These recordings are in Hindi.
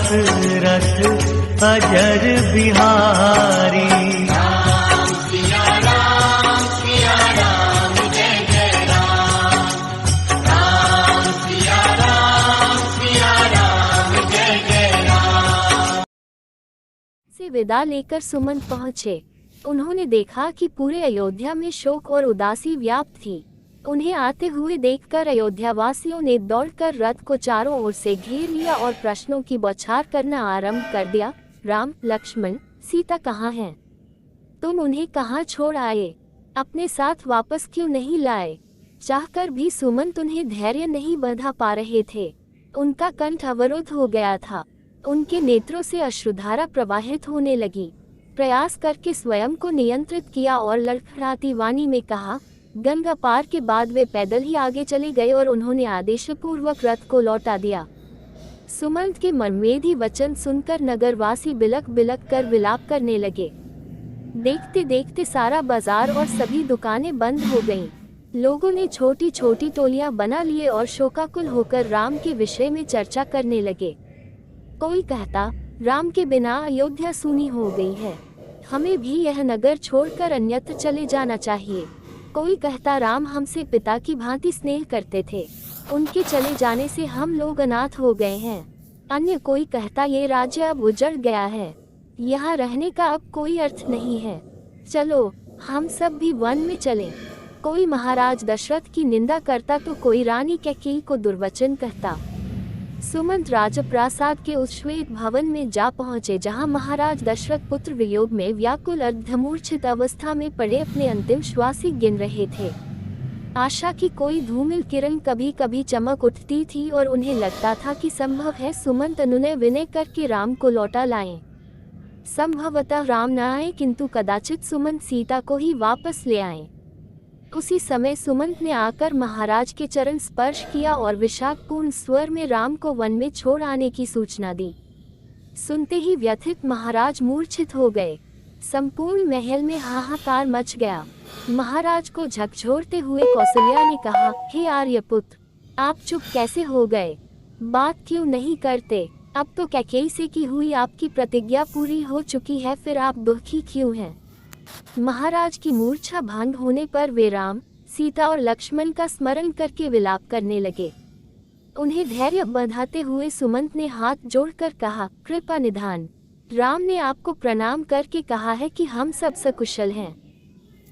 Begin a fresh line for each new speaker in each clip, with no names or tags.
दशरथ अजर बिहारी।
राम सिया राम जय जय राम। राम सिया राम जय जय राम।
से विदा लेकर सुमंत पहुँचे। उन्होंने देखा कि पूरे अयोध्या में शोक और उदासी व्याप्त थी। उन्हें आते हुए देखकर अयोध्यावासियों ने दौड़कर रथ को चारों ओर से घेर लिया और प्रश्नों की बौछार करना आरंभ कर दिया। राम, लक्ष्मण, सीता कहाँ हैं? तुम उन्हें कहाँ छोड़ आए? अपने साथ वापस क्यों नहीं लाए? चाहकर भी सुमंत उन्हें धैर्य नहीं बंधा पा रहे थे। उनका कंठ अवरुद्ध हो गया था। उनके नेत्रों से अश्रुधारा प्रवाहित होने लगी। प्रयास करके स्वयं को नियंत्रित किया और लड़खड़ाती वाणी में कहा। गंगा पार के बाद वे पैदल ही आगे चले गए और उन्होंने आदेशपूर्वक रथ को लौटा दिया। सुमंत के मनमेधी वचन सुनकर नगरवासी बिलक बिलक कर विलाप करने लगे। देखते देखते सारा बाजार और सभी दुकानें बंद हो गईं। लोगों ने छोटी छोटी टोलियां बना लिए और शोकाकुल होकर राम के विषय में चर्चा करने लगे। कोई कहता, राम के बिना अयोध्या सूनी हो गई है, हमें भी यह नगर छोड़कर अन्यत्र चले जाना चाहिए। कोई कहता, राम हमसे पिता की भांति स्नेह करते थे, उनके चले जाने से हम लोग अनाथ हो गए हैं। अन्य कोई कहता, ये राज्य अब उजड़ गया है, यहाँ रहने का अब कोई अर्थ नहीं है, चलो हम सब भी वन में चलें। कोई महाराज दशरथ की निंदा करता तो कोई रानी कैकेयी को दुर्वचन कहता। सुमंत राजप्रासाद के उस श्वेत भवन में जा पहुंचे जहां महाराज दशरथ पुत्र वियोग में व्याकुल अर्धमूर्छित अवस्था में पड़े अपने अंतिम श्वास गिन रहे थे। आशा की कोई धूमिल किरण कभी कभी चमक उठती थी और उन्हें लगता था कि संभव है सुमंत अनुनय विनय करके राम को लौटा लाएं। संभवतः राम न आए, किंतु कदाचित सुमंत सीता को ही वापस ले आए। उसी समय सुमंत ने आकर महाराज के चरण स्पर्श किया और विषादपूर्ण स्वर में राम को वन में छोड़ आने की सूचना दी। सुनते ही व्यथित महाराज मूर्छित हो गए। संपूर्ण महल में हाहाकार मच गया। महाराज को झकझोरते हुए कौसल्या ने कहा, हे आर्यपुत्र, आप चुप कैसे हो गए? बात क्यों नहीं करते? अब तो कैकेयी से की हुई आपकी प्रतिज्ञा पूरी हो चुकी है, फिर आप दुखी क्यों हैं? महाराज की मूर्छा भंग होने पर वे राम, सीता और लक्ष्मण का स्मरण करके विलाप करने लगे। उन्हें धैर्य बंधाते हुए सुमंत ने हाथ जोड़कर कहा, कृपा निधान। राम ने आपको प्रणाम करके कहा है कि हम सब सकुशल हैं।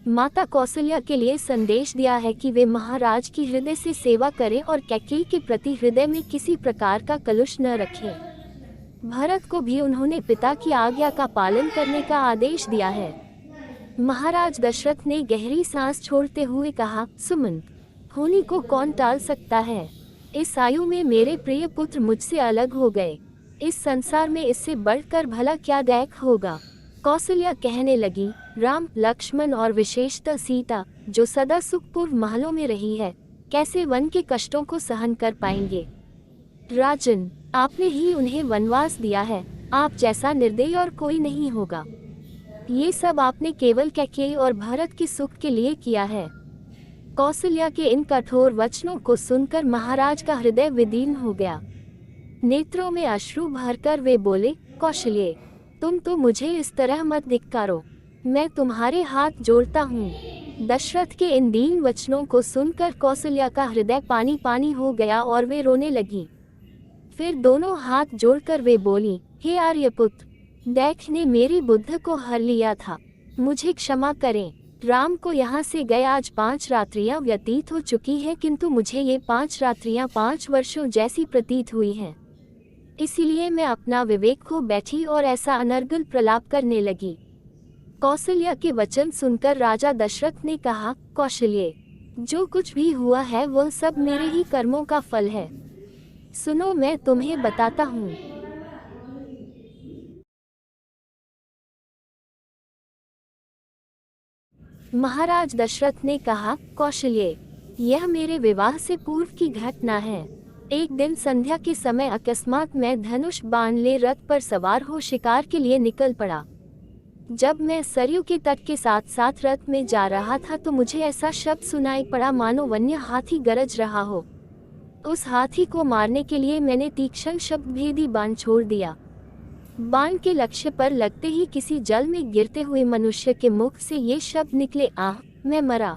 माता कौशल्या के लिए संदेश दिया है कि वे महाराज की हृदय से सेवा करें और कैकेयी के प्रति हृदय में किसी प्रकार का कलुष न रखें। भरत को भी उन्होंने पिता की आज्ञा का पालन करने का आदेश दिया है। महाराज दशरथ ने गहरी सांस छोड़ते हुए कहा, सुमंत, होनी को कौन टाल सकता है? इस आयु में मेरे प्रिय पुत्र मुझसे अलग हो गए। इस संसार में इससे बढ़कर भला क्या दैख होगा? कौशल्या कहने लगी, राम, लक्ष्मण और विशेषतः सीता, जो सदा सुखपूर्व महलों में रही है, कैसे वन के कष्टों को सहन कर पाएंगे? राजन, आपने ही उन्हें वनवास दिया है, आप जैसा निर्दयी और कोई नहीं होगा। ये सब आपने केवल कैकेयी और भरत के सुख के लिए किया है। कौशल्या के इन कठोर वचनों को सुनकर महाराज का हृदय विदीर्ण हो गया। नेत्रों में अश्रु भरकर वे बोले, कौशल्य, तुम तो मुझे इस तरह मत धिक्कारो, मैं तुम्हारे हाथ जोड़ता हूँ। दशरथ के इन दीन वचनों को सुनकर कौशल्या का हृदय पानी पानी हो गया और वे रोने लगी। फिर दोनों हाथ जोड़कर वे बोली, हे आर्यपुत्र, दैत्य ने मेरी बुद्धि को हर लिया था, मुझे क्षमा करें। राम को यहाँ से गए आज 5 रात्रियां व्यतीत हो चुकी हैं, किंतु मुझे ये 5 रात्रियां 5 वर्षों जैसी प्रतीत हुई हैं। इसीलिए मैं अपना विवेक खो बैठी और ऐसा अनर्गल प्रलाप करने लगी। कौशल्या के वचन सुनकर राजा दशरथ ने कहा, कौशल्य, जो कुछ भी हुआ है वह सब मेरे ही कर्मों का फल है। सुनो, मैं तुम्हें बताता हूँ। महाराज दशरथ ने कहा, कौशल्य, यह मेरे विवाह से पूर्व की घटना है। एक दिन संध्या के समय अकस्मात मैं धनुष बाण ले रथ पर सवार हो शिकार के लिए निकल पड़ा। जब मैं सरयू के तट के साथ साथ रथ में जा रहा था तो मुझे ऐसा शब्द सुनाई पड़ा मानो वन्य हाथी गरज रहा हो। उस हाथी को मारने के लिए मैंने तीक्ष्ण शब्द भेदी बाण छोड़ दिया। बाण के लक्ष्य पर लगते ही किसी जल में गिरते हुए मनुष्य के मुख से ये शब्द निकले, आह, मैं मरा।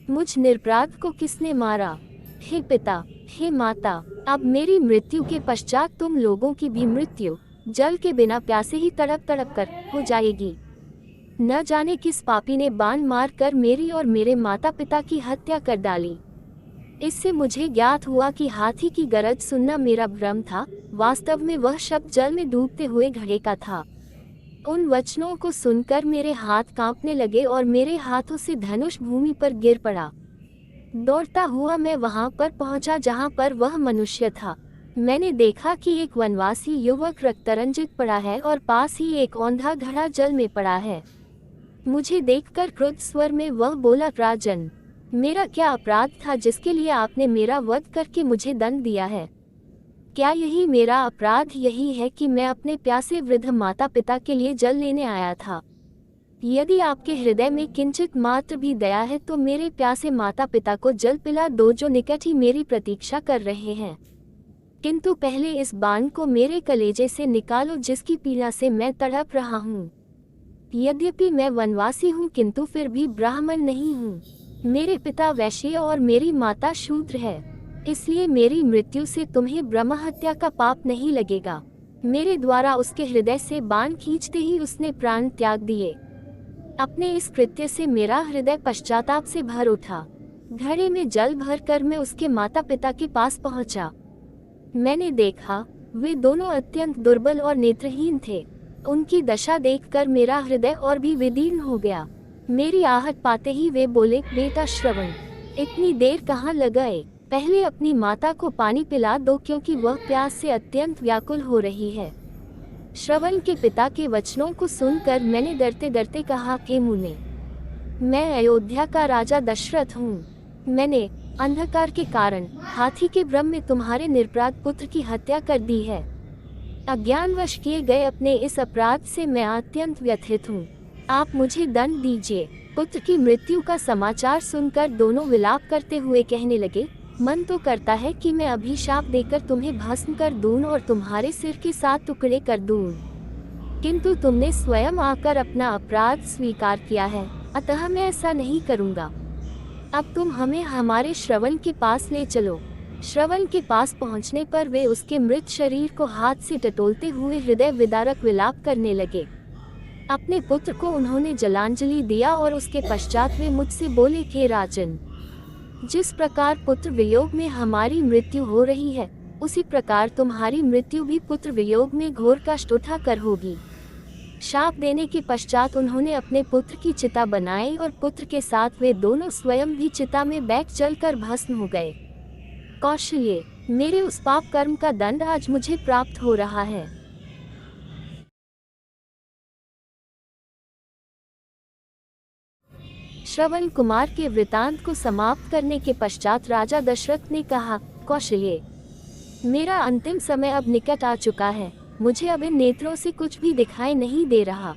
मुझ निरपराध को किसने मारा? हे पिता, हे माता, अब मेरी मृत्यु के पश्चात तुम लोगों की भी मृत्यु जल के बिना प्यासे ही तड़प तड़प कर हो जाएगी। न जाने किस पापी ने बाण मार कर मेरी और मेरे माता पिता की हत्या कर डाली। इससे मुझे ज्ञात हुआ कि हाथी की गरज सुनना मेरा भ्रम था, वास्तव में वह शब्द जल में डूबते हुए घड़े का था। उन वचनों को सुनकर मेरे हाथ कांपने लगे और मेरे हाथों से धनुष भूमि पर गिर पड़ा। दौड़ता हुआ मैं वहां पर पहुंचा जहां पर वह मनुष्य था। मैंने देखा कि एक वनवासी युवक रक्तरंजित पड़ा है और पास ही एक औंधा घड़ा जल में पड़ा है। मुझे देखकर क्रुद्ध स्वर में वह बोला, राजन, मेरा क्या अपराध था जिसके लिए आपने मेरा वध करके मुझे दंड दिया है? क्या यही मेरा अपराध यही है कि मैं अपने प्यासे वृद्ध माता पिता के लिए जल लेने आया था? यदि आपके हृदय में किंचित मात्र भी दया है तो मेरे प्यासे माता पिता को जल पिला दो जो निकट ही मेरी प्रतीक्षा कर रहे हैं। किंतु पहले इस बाण को मेरे कलेजे से निकालो जिसकी पीड़ा से मैं तड़प रहा हूँ। यद्यपि मैं वनवासी हूँ किंतु फिर भी ब्राह्मण नहीं हूँ। मेरे पिता वैश्य और मेरी माता शूद्र है, इसलिए मेरी मृत्यु से तुम्हें ब्रह्महत्या का पाप नहीं लगेगा। मेरे द्वारा उसके हृदय से बाण खींचते ही उसने प्राण त्याग दिए। अपने इस कृत्य से मेरा हृदय पश्चाताप से भर उठा। घड़े में जल भरकर मैं उसके माता पिता के पास पहुंचा। मैंने देखा वे दोनों अत्यंत दुर्बल और नेत्रहीन थे। उनकी दशा देखकर मेरा हृदय और भी विदीर्ण हो गया। मेरी आहट पाते ही वे बोले, बेटा श्रवण, इतनी देर कहाँ लगाए? पहले अपनी माता को पानी पिला दो क्योंकि वह प्यास से अत्यंत व्याकुल हो रही है। श्रवण के पिता के वचनों को सुनकर मैंने डरते डरते कहा, हे मुने, मैं अयोध्या का राजा दशरथ हूँ। मैंने अंधकार के कारण हाथी के भ्रम में तुम्हारे निरपराध पुत्र की हत्या कर दी है। अज्ञानवश किए गए अपने इस अपराध से मैं अत्यंत व्यथित हूँ। आप मुझे दंड दीजिए। पुत्र की मृत्यु का समाचार सुनकर दोनों विलाप करते हुए कहने लगे, मन तो करता है कि मैं अभिशाप देकर तुम्हें भस्म कर दूं और तुम्हारे सिर के 7 टुकड़े कर दूं, किंतु तुमने स्वयं आकर अपना अपराध स्वीकार किया है, अतः मैं ऐसा नहीं करूंगा। अब तुम हमें हमारे श्रवण के पास ले चलो। श्रवण के पास पहुंचने पर वे उसके मृत शरीर को हाथ से टटोलते हुए हृदय विदारक विलाप करने लगे। अपने पुत्र को उन्होंने जलांजलि दिया और उसके पश्चात वे मुझसे बोले, हे राजन, जिस प्रकार पुत्र वियोग में हमारी मृत्यु हो रही है, उसी प्रकार तुम्हारी मृत्यु भी पुत्र वियोग में घोर कष्ट उठाकर होगी। शाप देने के पश्चात उन्होंने अपने पुत्र की चिता बनाई और पुत्र के साथ वे दोनों स्वयं भी चिता में बैठ जलकर भस्म हो गए। कौशल्य, मेरे उस पाप कर्म का दंड आज मुझे प्राप्त हो रहा है। श्रवण कुमार के वृतांत को समाप्त करने के पश्चात राजा दशरथ ने कहा, कौशल्य, मेरा अंतिम समय अब निकट आ चुका है। मुझे अब इन नेत्रों से कुछ भी दिखाई नहीं दे रहा।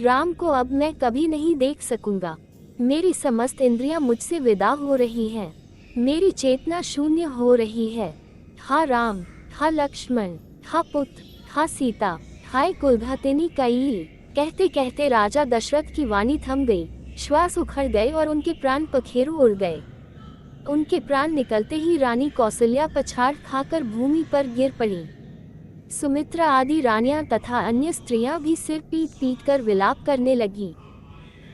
राम को अब मैं कभी नहीं देख सकूंगा। मेरी समस्त इंद्रियां मुझसे विदा हो रही हैं। मेरी चेतना शून्य हो रही है। हा राम, हा लक्ष्मण, हा पुत्र, हा सीता, हाय कुलघातिनी कैल। कहते कहते राजा दशरथ की वाणी थम गई, श्वास उखड़ गए और उनके प्राण पखेरु उड़ गए। उनके प्राण निकलते ही रानी कौसल्या पछाड़ खाकर भूमि पर गिर पड़ी। सुमित्रा आदि रानियां तथा अन्य स्त्रियां भी सिर पीट पीट कर विलाप करने लगी।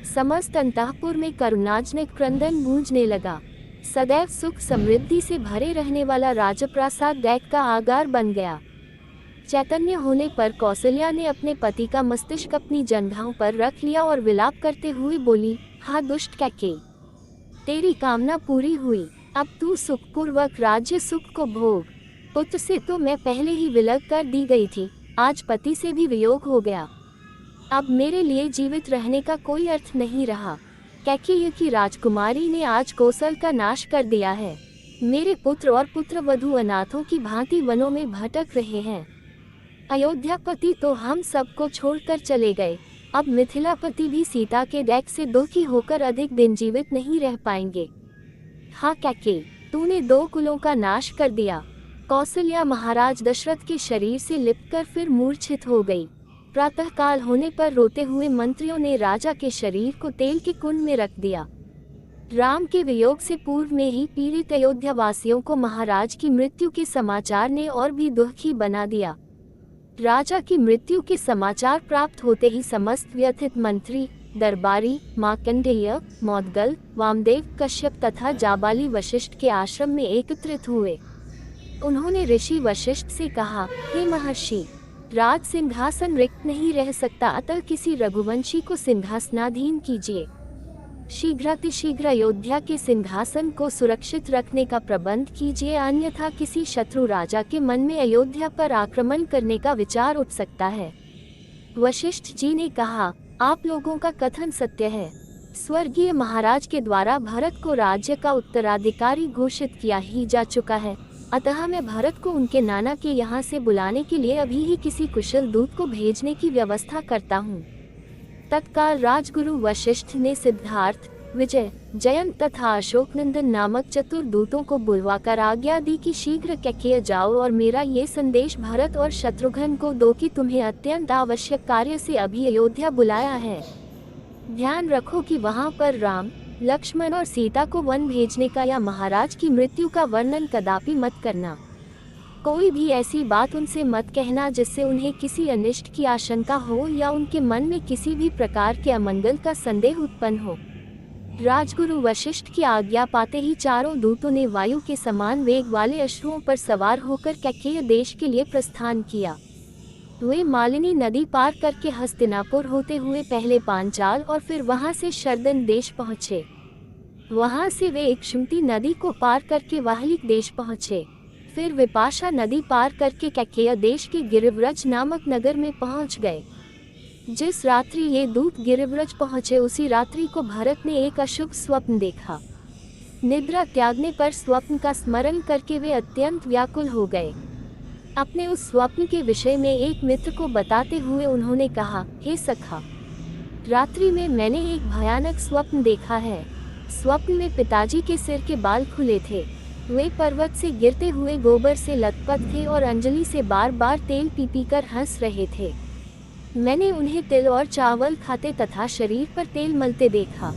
समस्त अंतःपुर में करुणाजनक क्रंदन गूंजने लगा। सदैव सुख समृद्धि से भरे रहने वाला राजप्रासाद दैत्य का आगार बन गया। चैतन्य होने पर कौसल्या ने अपने पति का मस्तिष्क अपनी जंघाओं पर रख लिया और विलाप करते हुए बोली, हा दुष्ट कैकेयी, तेरी कामना पूरी हुई। अब तू सुखपूर्वक राज्य सुख को भोग। पुत्र से तो मैं पहले ही विलग कर दी गई थी, आज पति से भी वियोग हो गया। अब मेरे लिए जीवित रहने का कोई अर्थ नहीं रहा। कैकेयी की राजकुमारी ने आज कौशल का नाश कर दिया है। मेरे पुत्र और पुत्रवधू अनाथों की भांति वनों में भटक रहे हैं। अयोध्यापति तो हम सबको छोड़कर चले गए। अब मिथिलापति भी सीता के दैक से दुखी होकर अधिक दिन जीवित नहीं रह पाएंगे। हाँ कैकेयी, तूने 2 कुलों का नाश कर दिया। कौशल्या महाराज दशरथ के शरीर से लिपटकर फिर मूर्छित हो गई। प्रातःकाल होने पर रोते हुए मंत्रियों ने राजा के शरीर को तेल के कुंड में रख दिया। राम के वियोग से पूर्व में ही पीड़ित अयोध्या वासियों को महाराज की मृत्यु के समाचार ने और भी दुखी बना दिया। राजा की मृत्यु के समाचार प्राप्त होते ही समस्त व्यथित मंत्री, दरबारी, मार्कंडेय, मौदगल, वामदेव, कश्यप तथा जाबाली वशिष्ठ के आश्रम में एकत्रित हुए। उन्होंने ऋषि वशिष्ठ से कहा, हे महर्षि, राज सिंहासन रिक्त नहीं रह सकता, अतः किसी रघुवंशी को सिंहासनाधीन कीजिए। शीघ्रातिशीघ्र अयोध्या के सिंहासन को सुरक्षित रखने का प्रबंध कीजिए, अन्यथा किसी शत्रु राजा के मन में अयोध्या पर आक्रमण करने का विचार उठ सकता है। वशिष्ठ जी ने कहा, आप लोगों का कथन सत्य है। स्वर्गीय महाराज के द्वारा भरत को राज्य का उत्तराधिकारी घोषित किया ही जा चुका है, अतः मैं भरत को उनके नाना के यहाँ से बुलाने के लिए अभी ही किसी कुशल दूत को भेजने की व्यवस्था करता हूँ। तत्काल राजगुरु वशिष्ठ ने सिद्धार्थ, विजय, जयंत तथा अशोकनंदन नामक चतुर दूतों को बुलवाकर आज्ञा दी कि शीघ्र कैकेय जाओ और मेरा ये संदेश भरत और शत्रुघ्न को दो कि तुम्हें अत्यंत आवश्यक कार्य से अभी अयोध्या बुलाया है। ध्यान रखो कि वहाँ पर राम, लक्ष्मण और सीता को वन भेजने का या महाराज की मृत्यु का वर्णन कदापि मत करना। कोई भी ऐसी बात उनसे मत कहना जिससे उन्हें किसी अनिष्ट की आशंका हो या उनके मन में किसी भी प्रकार के अमंगल का संदेह उत्पन्न हो। राजगुरु वशिष्ठ की आज्ञा पाते ही चारों दूतों ने वायु के समान वेग वाले अश्वों पर सवार होकर कैकेय देश के लिए प्रस्थान किया। वे मालिनी नदी पार करके हस्तिनापुर होते हुए पहले पांचाल और फिर वहां से शर्दन देश पहुँचे। वहां से वे इक्षुमती नदी को पार करके वाहलिक देश पहुँचे। फिर विपाशा नदी पार करके कैकेय देश के गिरिव्रज नामक नगर में पहुंच गए। जिस रात्रि ये दूत गिरिव्रज पहुंचे उसी रात्रि को भरत ने एक अशुभ स्वप्न देखा। निद्रा त्यागने पर स्वप्न का स्मरण करके वे अत्यंत व्याकुल हो गए। अपने उस स्वप्न के विषय में एक मित्र को बताते हुए उन्होंने कहा, हे सखा, रात्रि में मैंने एक भयानक स्वप्न देखा है। स्वप्न में पिताजी के सिर के बाल खुले थे। वे पर्वत से गिरते हुए गोबर से लथपथ थे और अंजलि से बार बार तेल पी कर हंस रहे थे। मैंने उन्हें तिल और चावल खाते तथा शरीर पर तेल मलते देखा।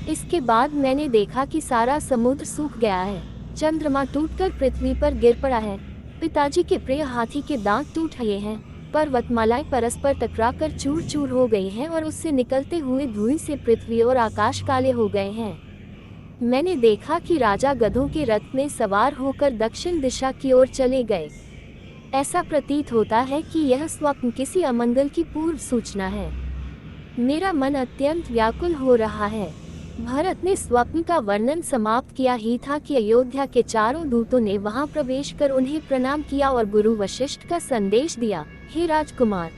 इसके बाद मैंने देखा कि सारा समुद्र सूख गया है, चंद्रमा टूटकर पृथ्वी पर गिर पड़ा है, पिताजी के प्रिय हाथी के दांत टूट गए हैं, पर्वतमालाएं परस्पर टकराकर चूर चूर हो गई हैं और उससे निकलते हुए धुएं से पृथ्वी और आकाश काले हो गए हैं। मैंने देखा कि राजा गधों के रथ में सवार होकर दक्षिण दिशा की ओर चले गए। ऐसा प्रतीत होता है कि यह स्वप्न किसी अमंगल की पूर्व सूचना है। मेरा मन अत्यंत व्याकुल हो रहा है। भरत ने स्वप्न का वर्णन समाप्त किया ही था कि अयोध्या के चारों दूतों ने वहां प्रवेश कर उन्हें प्रणाम किया और गुरु वशिष्ठ का संदेश दिया, हे राजकुमार,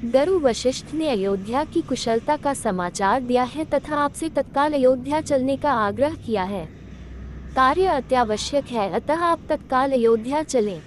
गुरु वशिष्ठ ने अयोध्या की कुशलता का समाचार दिया है तथा आपसे तत्काल अयोध्या चलने का आग्रह किया है। कार्य अत्यावश्यक है, अतः आप तत्काल अयोध्या चलें।